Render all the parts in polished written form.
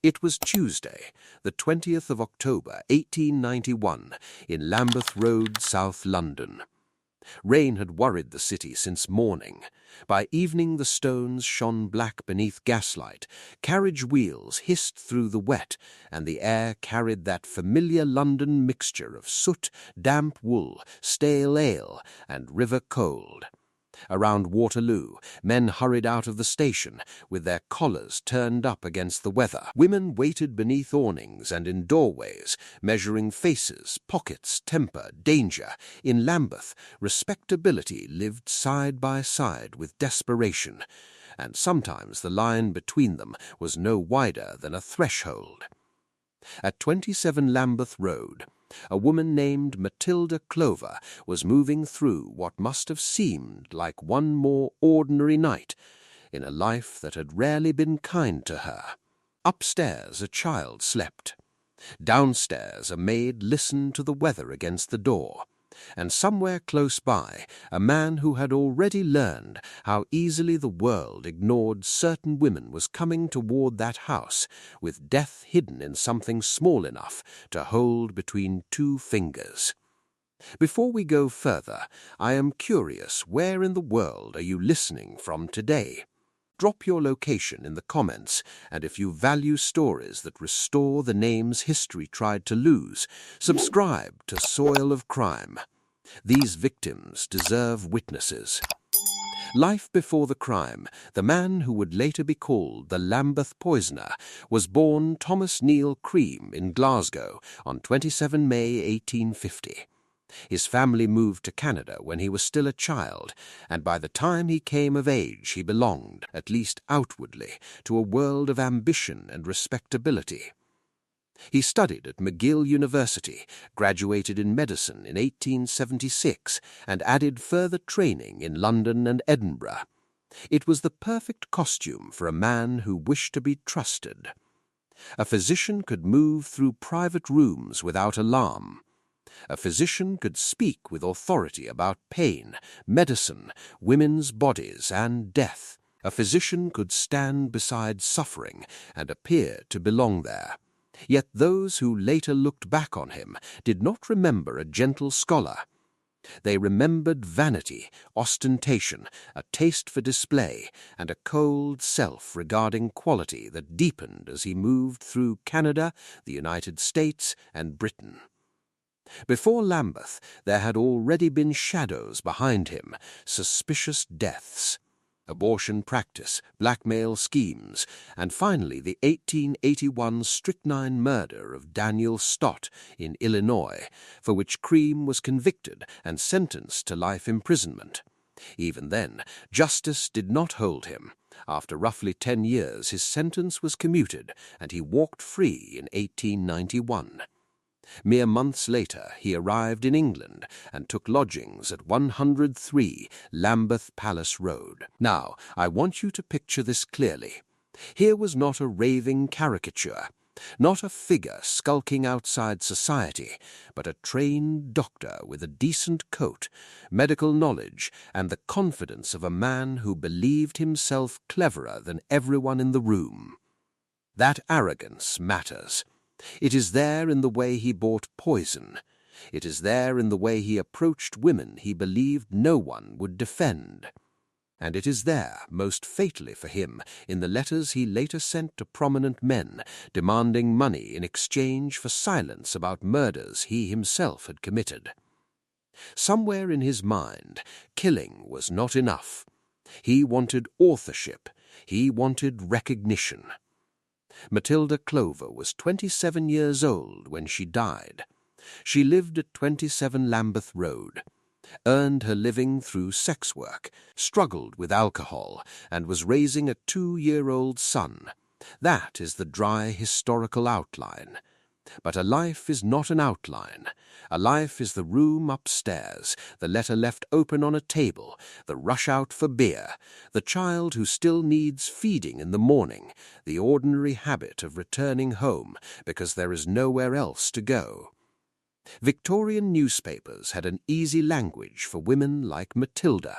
It was Tuesday, the 20th of October, 1891, in Lambeth Road, South London. Rain had worried the city since morning. By evening the stones shone black beneath gaslight, carriage wheels hissed through the wet, and the air carried that familiar London mixture of soot, damp wool, stale ale, and river cold. Around Waterloo, men hurried out of the station, with their collars turned up against the weather. Women waited beneath awnings and in doorways, measuring faces, pockets, temper, danger. In Lambeth, respectability lived side by side with desperation, and sometimes the line between them was no wider than a threshold. At 27 Lambeth Road, a woman named Matilda Clover was moving through what must have seemed like one more ordinary night in a life that had rarely been kind to her. Upstairs a child slept. Downstairs a maid listened to the weather against the door. And somewhere close by, a man who had already learned how easily the world ignored certain women was coming toward that house, with death hidden in something small enough to hold between two fingers. Before we go further, I am curious, where in the world are you listening from today? Drop your location in the comments, and if you value stories that restore the names history tried to lose, subscribe to Soil of Crime. These victims deserve witnesses. Life before the crime, the man who would later be called the Lambeth Poisoner was born Thomas Neill Cream in Glasgow on 27 May 1850. His family moved to Canada when he was still a child, and by the time he came of age he belonged, at least outwardly, to a world of ambition and respectability. He studied at McGill University, graduated in medicine in 1876, and added further training in London and Edinburgh. It was the perfect costume for a man who wished to be trusted. A physician could move through private rooms without alarm. A physician could speak with authority about pain, medicine, women's bodies, and death. A physician could stand beside suffering and appear to belong there. Yet those who later looked back on him did not remember a gentle scholar. They remembered vanity, ostentation, a taste for display, and a cold self-regarding quality that deepened as he moved through Canada, the United States, and Britain. Before Lambeth, there had already been shadows behind him, suspicious deaths, abortion practice, blackmail schemes, and finally the 1881 strychnine murder of Daniel Stott in Illinois, for which Cream was convicted and sentenced to life imprisonment. Even then, justice did not hold him. After roughly 10 years, his sentence was commuted, and he walked free in 1891. Mere months later he arrived in England and took lodgings at 103 Lambeth Palace Road. Now, I want you to picture this clearly. Here was not a raving caricature, not a figure skulking outside society, but a trained doctor with a decent coat, medical knowledge, and the confidence of a man who believed himself cleverer than everyone in the room. That arrogance matters. It is there in the way he bought poison. It is there in the way he approached women he believed no one would defend. And it is there, most fatally for him, in the letters he later sent to prominent men, demanding money in exchange for silence about murders he himself had committed. Somewhere in his mind, killing was not enough. He wanted authorship. He wanted recognition. Matilda Clover was 27 years old when she died. She lived at 27 Lambeth Road, earned her living through sex work, struggled with alcohol, and was raising a 2-year-old son. That is the dry historical outline. But a life is not an outline. A life is the room upstairs, the letter left open on a table, the rush out for beer, the child who still needs feeding in the morning, the ordinary habit of returning home because there is nowhere else to go. Victorian newspapers had an easy language for women like Matilda.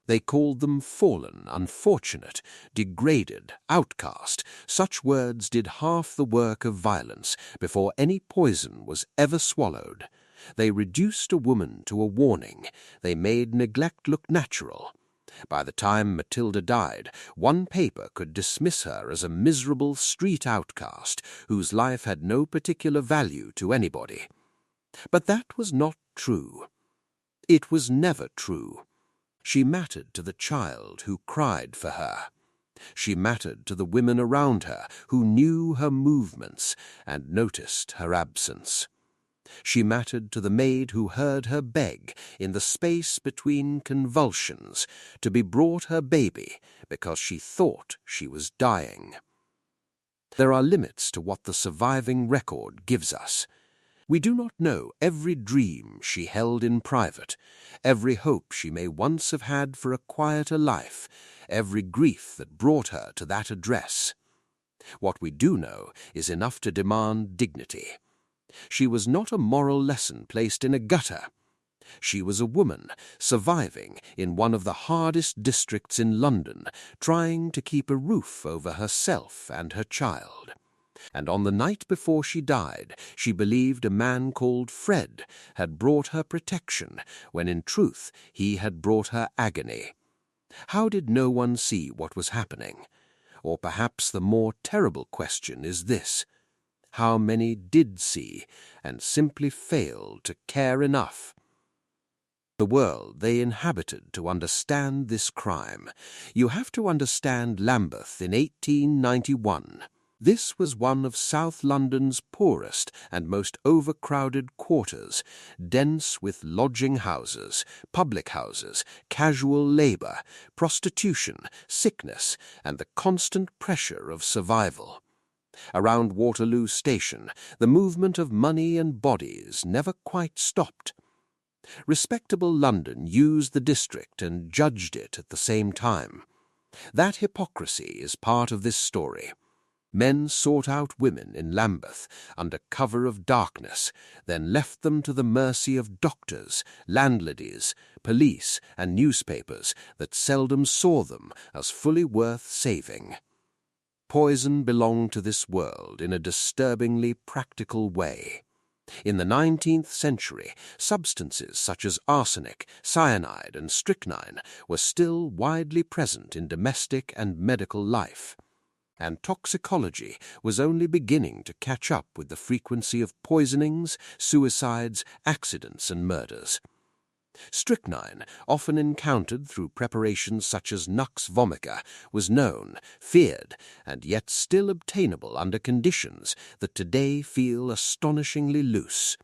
They called them fallen, unfortunate, degraded, outcast. Such words did half the work of violence before any poison was ever swallowed. They reduced a woman to a warning. They made neglect look natural. By the time Matilda died, one paper could dismiss her as a miserable street outcast whose life had no particular value to anybody. But that was not true. It was never true. She mattered to the child who cried for her. She mattered to the women around her who knew her movements and noticed her absence. She mattered to the maid who heard her beg in the space between convulsions to be brought her baby because she thought she was dying. There are limits to what the surviving record gives us. We do not know every dream she held in private, every hope she may once have had for a quieter life, every grief that brought her to that address. What we do know is enough to demand dignity. She was not a moral lesson placed in a gutter. She was a woman surviving in one of the hardest districts in London, trying to keep a roof over herself and her child. And on the night before she died, she believed a man called Fred had brought her protection, when in truth he had brought her agony. How did no one see what was happening? Or perhaps the more terrible question is this: how many did see and simply failed to care enough? The world they inhabited to understand this crime. You have to understand Lambeth in 1891. This was one of South London's poorest and most overcrowded quarters, dense with lodging houses, public houses, casual labour, prostitution, sickness, and the constant pressure of survival. Around Waterloo Station, the movement of money and bodies never quite stopped. Respectable London used the district and judged it at the same time. That hypocrisy is part of this story. Men sought out women in Lambeth under cover of darkness, then left them to the mercy of doctors, landladies, police, and newspapers that seldom saw them as fully worth saving. Poison belonged to this world in a disturbingly practical way. In the 19th century, substances such as arsenic, cyanide, and strychnine were still widely present in domestic and medical life, and toxicology was only beginning to catch up with the frequency of poisonings, suicides, accidents, and murders. Strychnine, often encountered through preparations such as nux vomica, was known, feared, and yet still obtainable under conditions that today feel astonishingly loose.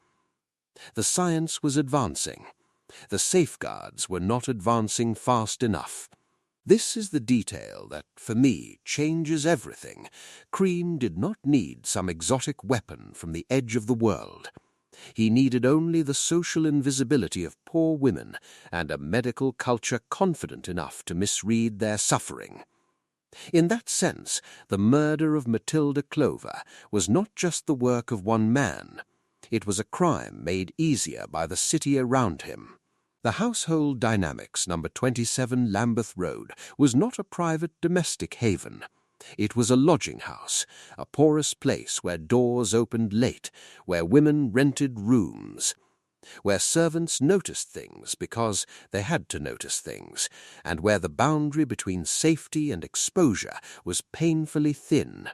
The science was advancing. The safeguards were not advancing fast enough. This is the detail that, for me, changes everything. Cream did not need some exotic weapon from the edge of the world. He needed only the social invisibility of poor women and a medical culture confident enough to misread their suffering. In that sense, the murder of Matilda Clover was not just the work of one man. It was a crime made easier by the city around him. The Household Dynamics, No. 27 Lambeth Road, was not a private domestic haven. It was a lodging house, a porous place where doors opened late, where women rented rooms, where servants noticed things because they had to notice things, and where the boundary between safety and exposure was painfully thin.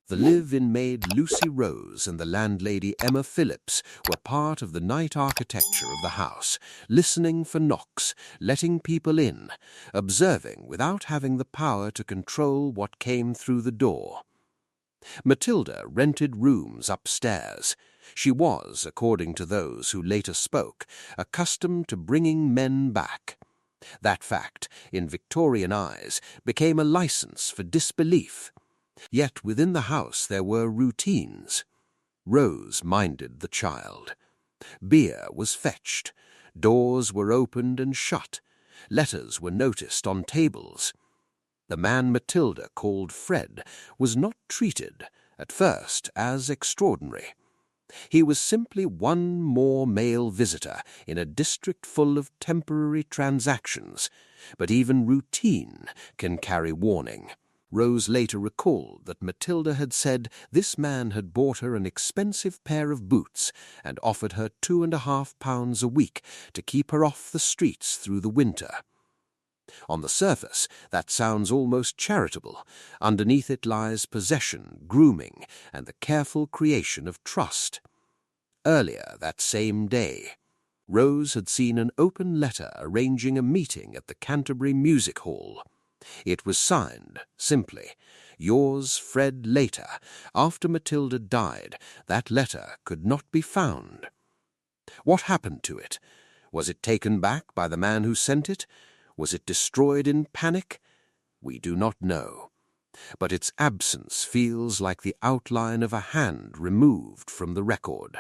The live-in maid Lucy Rose and the landlady Emma Phillips were part of the night architecture of the house, listening for knocks, letting people in, observing without having the power to control what came through the door. Matilda rented rooms upstairs. She was, according to those who later spoke, accustomed to bringing men back. That fact, in Victorian eyes, became a license for disbelief. Yet within the house there were routines. Rose minded the child. Beer was fetched. Doors were opened and shut. Letters were noticed on tables. The man Matilda called Fred was not treated, at first, as extraordinary. He was simply one more male visitor in a district full of temporary transactions, but even routine can carry warning. Rose later recalled that Matilda had said this man had bought her an expensive pair of boots and offered her £2.50 a week to keep her off the streets through the winter. On the surface, that sounds almost charitable. Underneath it lies possession, grooming, and the careful creation of trust. Earlier that same day, Rose had seen an open letter arranging a meeting at the Canterbury Music Hall. It was signed, simply, "Yours, Fred Later." After Matilda died, that letter could not be found. What happened to it? Was it taken back by the man who sent it? Was it destroyed in panic? We do not know. But its absence feels like the outline of a hand removed from the record.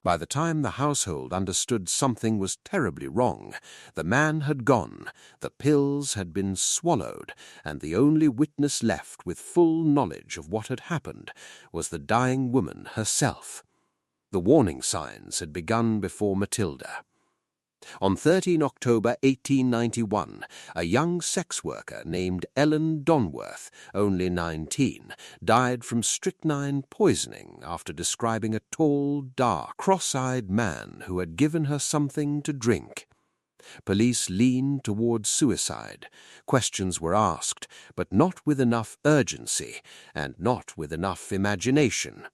By the time the household understood something was terribly wrong, the man had gone, the pills had been swallowed, and the only witness left with full knowledge of what had happened was the dying woman herself. The warning signs had begun before Matilda. On 13 October 1891, a young sex worker named Ellen Donworth, only 19, died from strychnine poisoning after describing a tall, dark, cross-eyed man who had given her something to drink. Police leaned towards suicide. Questions were asked, but not with enough urgency and not with enough imagination.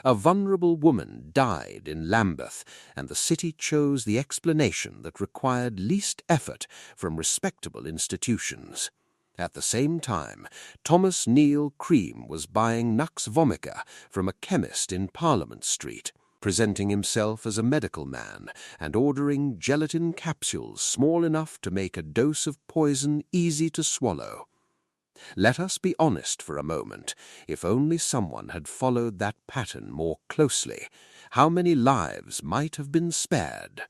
A vulnerable woman died in Lambeth, and the city chose the explanation that required least effort from respectable institutions. At the same time, Thomas Neill Cream was buying nux vomica from a chemist in Parliament Street, presenting himself as a medical man and ordering gelatin capsules small enough to make a dose of poison easy to swallow. Let us be honest for a moment. If only someone had followed that pattern more closely, how many lives might have been spared?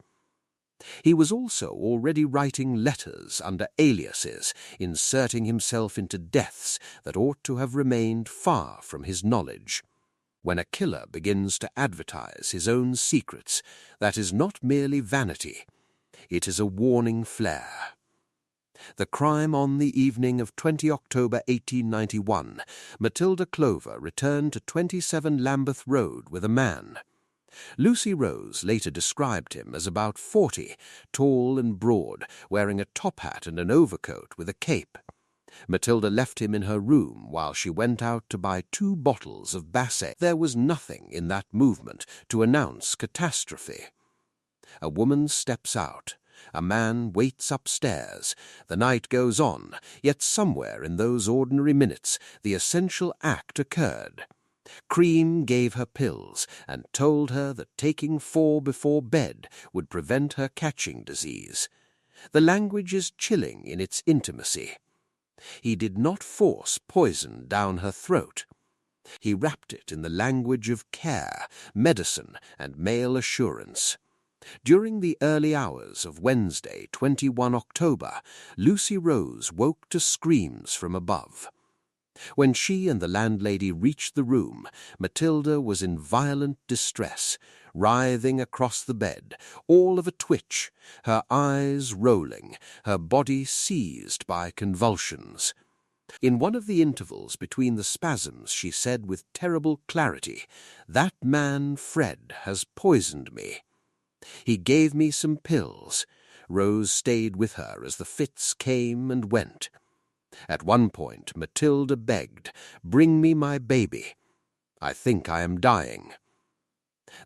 He was also already writing letters under aliases, inserting himself into deaths that ought to have remained far from his knowledge. When a killer begins to advertise his own secrets, that is not merely vanity. It is a warning flare. The crime on the evening of 20 October 1891, Matilda Clover returned to 27 Lambeth Road with a man. Lucy Rose later described him as about 40, tall and broad, wearing a top hat and an overcoat with a cape. Matilda left him in her room while she went out to buy 2 bottles of Basset. There was nothing in that movement to announce catastrophe. A woman steps out. A man waits upstairs. The night goes on, yet somewhere in those ordinary minutes the essential act occurred. Cream gave her pills and told her that taking 4 before bed would prevent her catching disease. The language is chilling in its intimacy. He did not force poison down her throat. He wrapped it in the language of care, medicine, and male assurance. During the early hours of Wednesday, 21 October, Lucy Rose woke to screams from above. When she and the landlady reached the room, Matilda was in violent distress, writhing across the bed, all of a twitch, her eyes rolling, her body seized by convulsions. In one of the intervals between the spasms, she said with terrible clarity, "That man, Fred, has poisoned me. He gave me some pills." Rose stayed with her as the fits came and went. At one point, Matilda begged, "Bring me my baby. I think I am dying."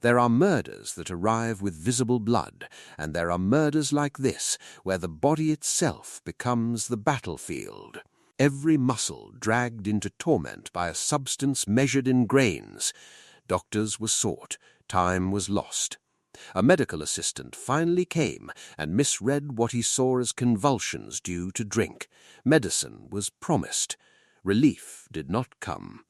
There are murders that arrive with visible blood, and there are murders like this, where the body itself becomes the battlefield. Every muscle dragged into torment by a substance measured in grains. Doctors were sought. Time was lost. A medical assistant finally came and misread what he saw as convulsions due to drink. Medicine was promised. Relief did not come.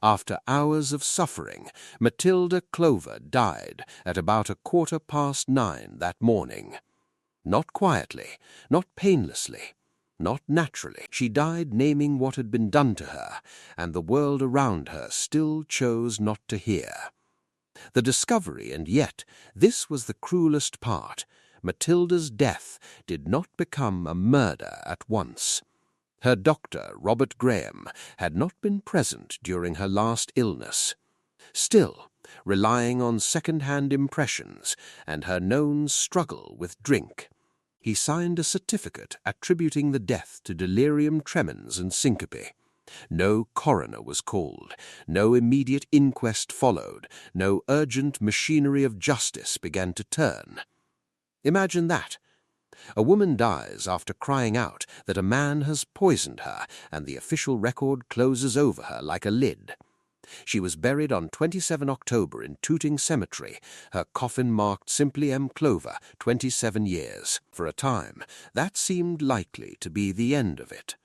After hours of suffering, Matilda Clover died at about 9:15 that morning. Not quietly, not painlessly, not naturally. She died naming what had been done to her, and the world around her still chose not to hear. The discovery, and yet this was the cruelest part, Matilda's death did not become a murder at once. Her doctor, Robert Graham, had not been present during her last illness. Still, relying on second-hand impressions and her known struggle with drink, he signed a certificate attributing the death to delirium tremens and syncope. No coroner was called, no immediate inquest followed, no urgent machinery of justice began to turn. Imagine that. A woman dies after crying out that a man has poisoned her, and the official record closes over her like a lid. She was buried on 27 October in Tooting Cemetery, her coffin marked simply M. Clover, 27 years. For a time, that seemed likely to be the end of it.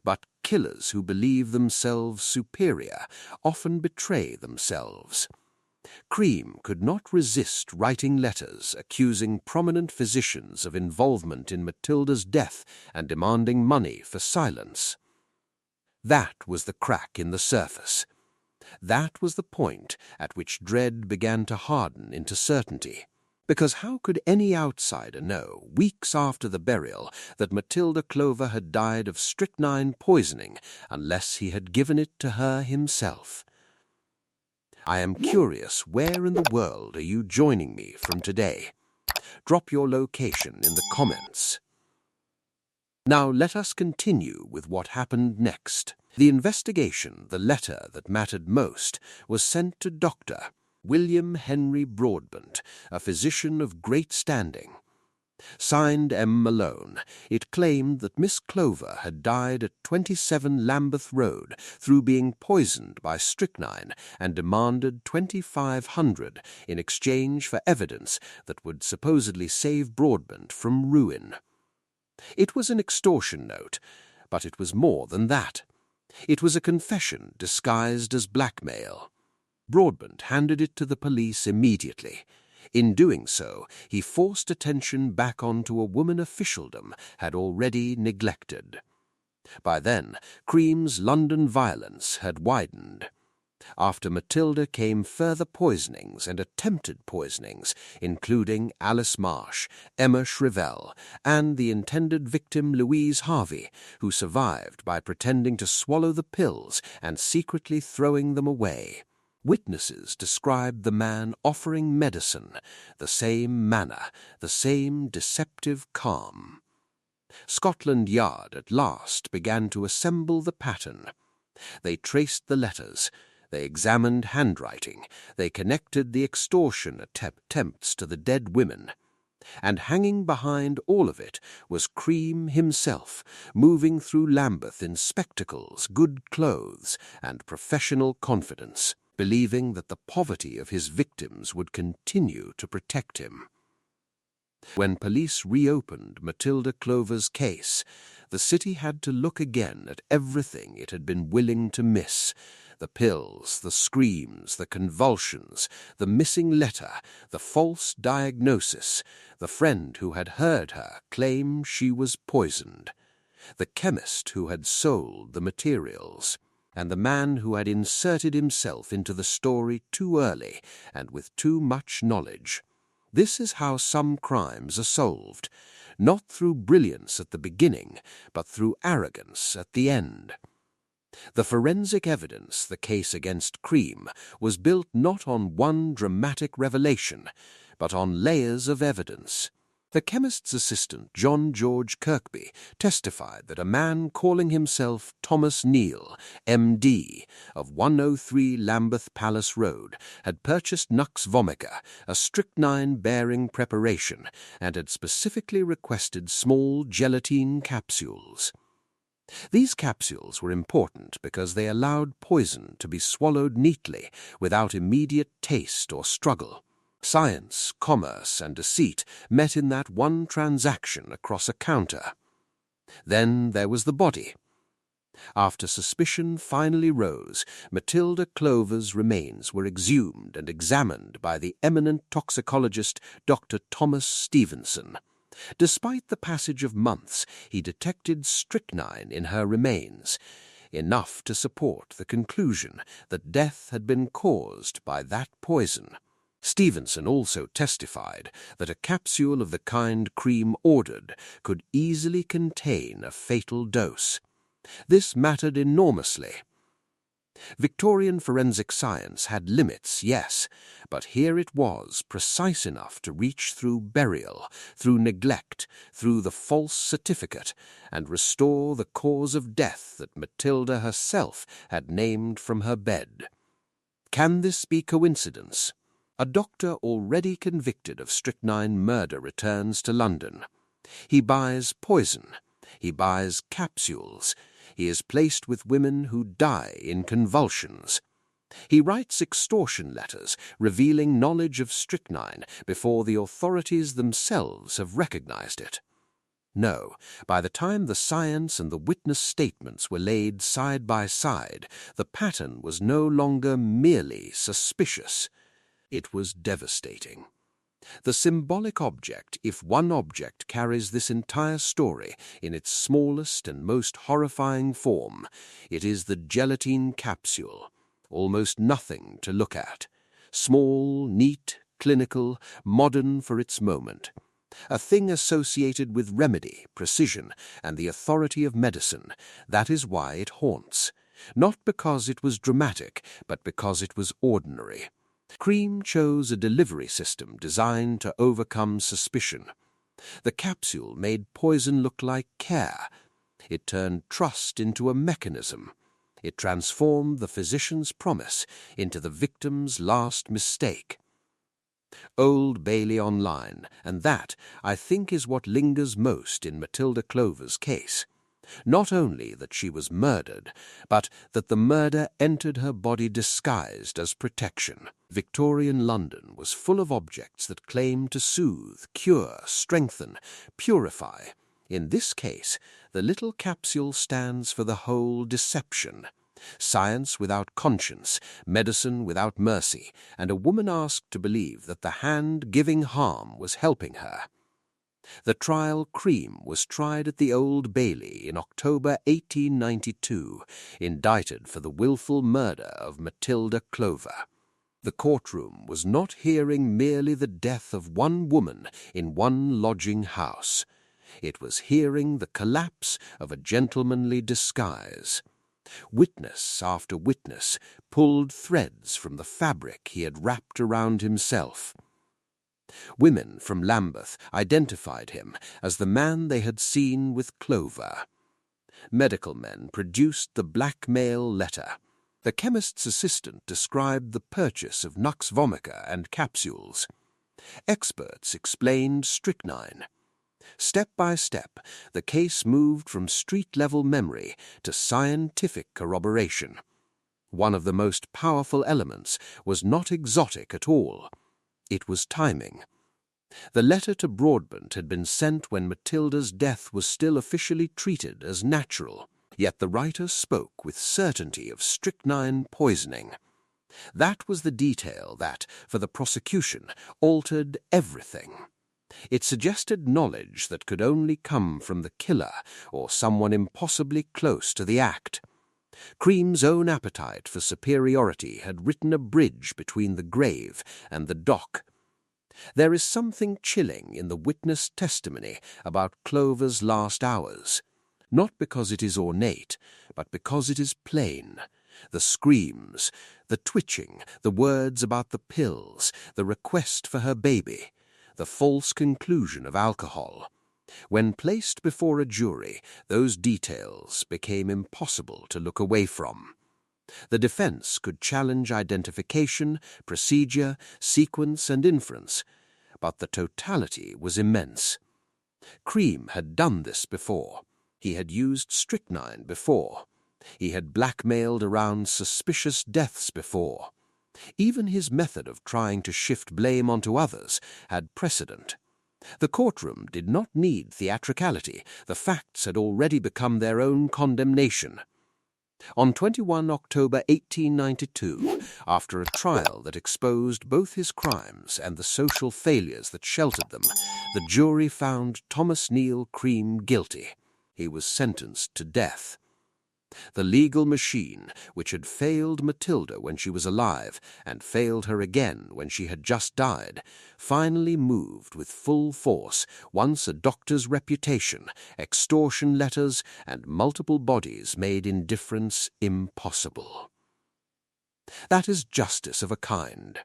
But killers who believe themselves superior often betray themselves. Cream could not resist writing letters accusing prominent physicians of involvement in Matilda's death and demanding money for silence. That was the crack in the surface. That was the point at which dread began to harden into certainty. Because how could any outsider know, weeks after the burial, that Matilda Clover had died of strychnine poisoning unless he had given it to her himself? I am curious, where in the world are you joining me from today? Drop your location in the comments. Now let us continue with what happened next. The investigation, the letter that mattered most, was sent to Dr. William Henry Broadbent, a physician of great standing. Signed M. Malone, it claimed that Miss Clover had died at 27 Lambeth Road through being poisoned by strychnine, and demanded $2,500 in exchange for evidence that would supposedly save Broadbent from ruin. It was an extortion note, but it was more than that. It was a confession disguised as blackmail. Broadbent handed it to the police immediately. In doing so, he forced attention back onto a woman officialdom had already neglected. By then, Cream's London violence had widened. After Matilda came further poisonings and attempted poisonings, including Alice Marsh, Emma Shrivell, and the intended victim Louise Harvey, who survived by pretending to swallow the pills and secretly throwing them away. Witnesses described the man offering medicine, the same manner, the same deceptive calm. Scotland Yard at last began to assemble the pattern. They traced the letters, they examined handwriting, they connected the extortion attempts to the dead women. And hanging behind all of it was Cream himself, moving through Lambeth in spectacles, good clothes, and professional confidence, believing that the poverty of his victims would continue to protect him. When police reopened Matilda Clover's case, the city had to look again at everything it had been willing to miss: the pills, the screams, the convulsions, the missing letter, the false diagnosis, the friend who had heard her claim she was poisoned, the chemist who had sold the materials, and the man who had inserted himself into the story too early and with too much knowledge. This is how some crimes are solved, not through brilliance at the beginning, but through arrogance at the end. The forensic evidence, the case against Cream, was built not on one dramatic revelation, but on layers of evidence. The chemist's assistant, John George Kirkby, testified that a man calling himself Thomas Neill, M.D., of 103 Lambeth Palace Road, had purchased Nux vomica, a strychnine-bearing preparation, and had specifically requested small gelatine capsules. These capsules were important because they allowed poison to be swallowed neatly, without immediate taste or struggle. Science, commerce, and deceit met in that one transaction across a counter. Then there was the body. After suspicion finally rose, Matilda Clover's remains were exhumed and examined by the eminent toxicologist Dr. Thomas Stevenson. Despite the passage of months, he detected strychnine in her remains. enough to support the conclusion that death had been caused by that poison. Stevenson also testified that a capsule of the kind Cream ordered could easily contain a fatal dose. This mattered enormously. Victorian forensic science had limits, yes, but here it was, precise enough to reach through burial, through neglect, through the false certificate, and restore the cause of death that Matilda herself had named from her bed. Can this be coincidence? A doctor already convicted of strychnine murder returns to London. He buys poison. He buys capsules. He is placed with women who die in convulsions. He writes extortion letters revealing knowledge of strychnine before the authorities themselves have recognized it. No, by the time the science and the witness statements were laid side by side, the pattern was no longer merely suspicious. It was devastating. The symbolic object, if one object carries this entire story in its smallest and most horrifying form, it is the gelatine capsule, almost nothing to look at. Small, neat, clinical, modern for its moment. A thing associated with remedy, precision, and the authority of medicine. That is why it haunts. Not because it was dramatic, but because it was ordinary. Cream chose a delivery system designed to overcome suspicion. The capsule made poison look like care. It turned trust into a mechanism. It transformed the physician's promise into the victim's last mistake. Old Bailey Online, and that, I think, is what lingers most in Matilda Clover's case. Not only that she was murdered, but that the murder entered her body disguised as protection. Victorian London was full of objects that claimed to soothe, cure, strengthen, purify. In this case, the little capsule stands for the whole deception. Science without conscience, medicine without mercy, and a woman asked to believe that the hand giving harm was helping her. The trial Cream was tried at the Old Bailey in October 1892, indicted for the willful murder of Matilda Clover. The courtroom was not hearing merely the death of one woman in one lodging house. It was hearing the collapse of a gentlemanly disguise. Witness after witness pulled threads from the fabric he had wrapped around himself. Women from Lambeth identified him as the man they had seen with Clover. Medical men produced the blackmail letter. The chemist's assistant described the purchase of nux vomica and capsules. Experts explained strychnine. Step by step, the case moved from street-level memory to scientific corroboration. One of the most powerful elements was not exotic at all. It was timing. The letter to Broadbent had been sent when Matilda's death was still officially treated as natural, yet the writer spoke with certainty of strychnine poisoning. That was the detail that, for the prosecution, altered everything. It suggested knowledge that could only come from the killer or someone impossibly close to the act. Cream's own appetite for superiority had written a bridge between the grave and the dock. There is something chilling in the witness testimony about Clover's last hours, not because it is ornate, but because it is plain. The screams, the twitching, the words about the pills, the request for her baby, the false conclusion of alcohol. When placed before a jury, those details became impossible to look away from. The defense could challenge identification, procedure, sequence, and inference, but the totality was immense. Cream had done this before. He had used strychnine before. He had blackmailed around suspicious deaths before. Even his method of trying to shift blame onto others had precedent. The courtroom did not need theatricality. The facts had already become their own condemnation. On 21 October 1892, after a trial that exposed both his crimes and the social failures that sheltered them, the jury found Thomas Neill Cream guilty. He was sentenced to death. The legal machine, which had failed Matilda when she was alive and failed her again when she had just died, finally moved with full force once a doctor's reputation, extortion letters, and multiple bodies made indifference impossible. That is justice of a kind.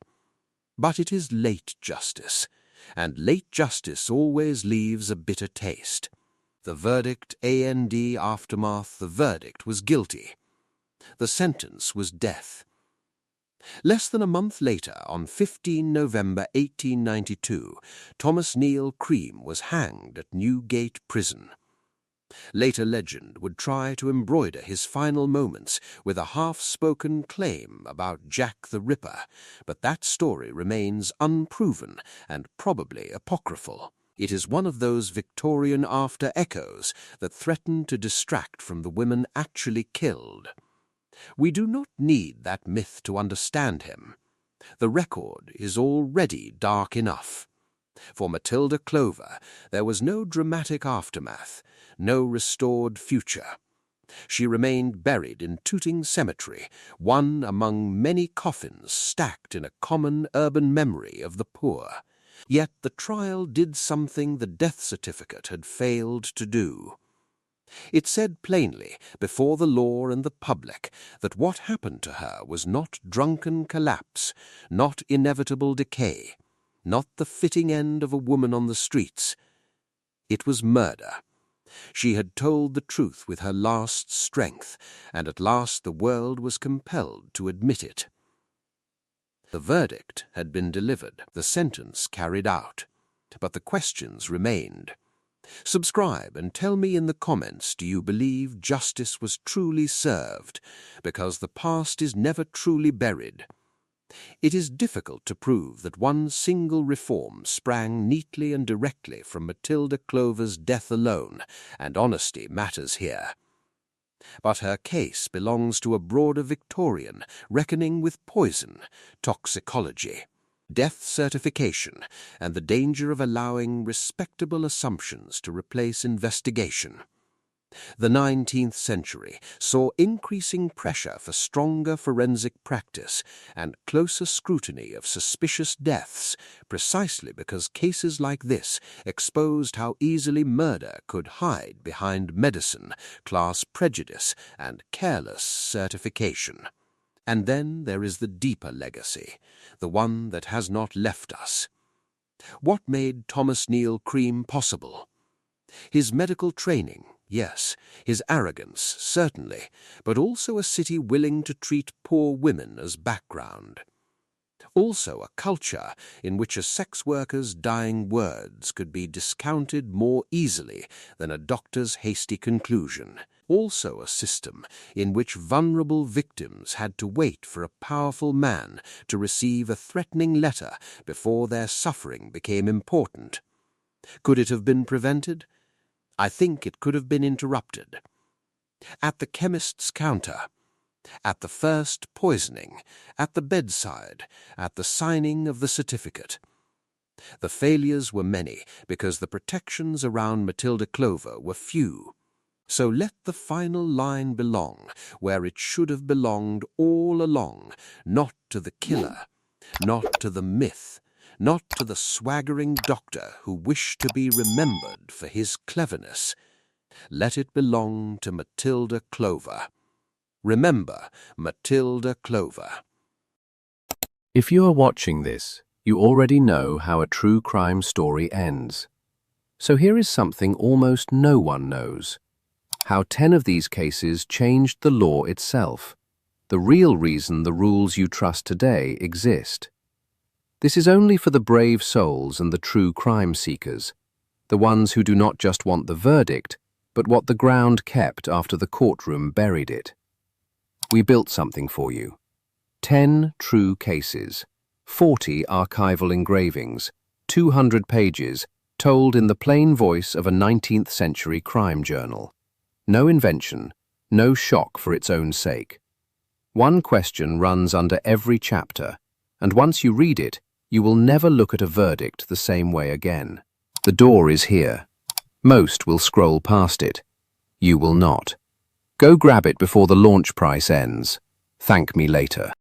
But it is late justice, and late justice always leaves a bitter taste. The verdict, aftermath, the verdict was guilty. The sentence was death. Less than a month later, on 15 November 1892, Thomas Neill Cream was hanged at Newgate Prison. Later legend would try to embroider his final moments with a half-spoken claim about Jack the Ripper, but that story remains unproven and probably apocryphal. It is one of those Victorian after-echoes that threaten to distract from the women actually killed. We do not need that myth to understand him. The record is already dark enough. For Matilda Clover, there was no dramatic aftermath, no restored future. She remained buried in Tooting Cemetery, one among many coffins stacked in a common urban memory of the poor. Yet the trial did something the death certificate had failed to do. It said plainly, before the law and the public, that what happened to her was not drunken collapse, not inevitable decay, not the fitting end of a woman on the streets. It was murder. She had told the truth with her last strength, and at last the world was compelled to admit it. The verdict had been delivered, the sentence carried out, but the questions remained. Subscribe and tell me in the comments, do you believe justice was truly served, because the past is never truly buried? It is difficult to prove that one single reform sprang neatly and directly from Matilda Clover's death alone, and honesty matters here. But her case belongs to a broader Victorian reckoning with poison, toxicology, death certification, and the danger of allowing respectable assumptions to replace investigation. The 19th century saw increasing pressure for stronger forensic practice and closer scrutiny of suspicious deaths, precisely because cases like this exposed how easily murder could hide behind medicine, class prejudice, and careless certification. And then there is the deeper legacy, the one that has not left us. What made Thomas Neill Cream possible? His medical training, yes, his arrogance, certainly, but also a city willing to treat poor women as background. Also a culture in which a sex worker's dying words could be discounted more easily than a doctor's hasty conclusion. Also a system in which vulnerable victims had to wait for a powerful man to receive a threatening letter before their suffering became important. Could it have been prevented? I think it could have been interrupted. At the chemist's counter, at the first poisoning, at the bedside, at the signing of the certificate. The failures were many because the protections around Matilda Clover were few. So let the final line belong where it should have belonged all along, not to the killer, not to the myth, not to the swaggering doctor who wished to be remembered for his cleverness. Let it belong to Matilda Clover. Remember Matilda Clover. If you are watching this, you already know how a true crime story ends. So here is something almost no one knows. How 10 of these cases changed the law itself, the real reason the rules you trust today exist. This is only for the brave souls and the true crime seekers, the ones who do not just want the verdict, but what the ground kept after the courtroom buried it. We built something for you. 10 true cases, 40 archival engravings, 200 pages, told in the plain voice of a 19th century crime journal. No invention, no shock for its own sake. One question runs under every chapter, and once you read it, you will never look at a verdict the same way again. The door is here. Most will scroll past it. You will not. Go grab it before the launch price ends. Thank me later.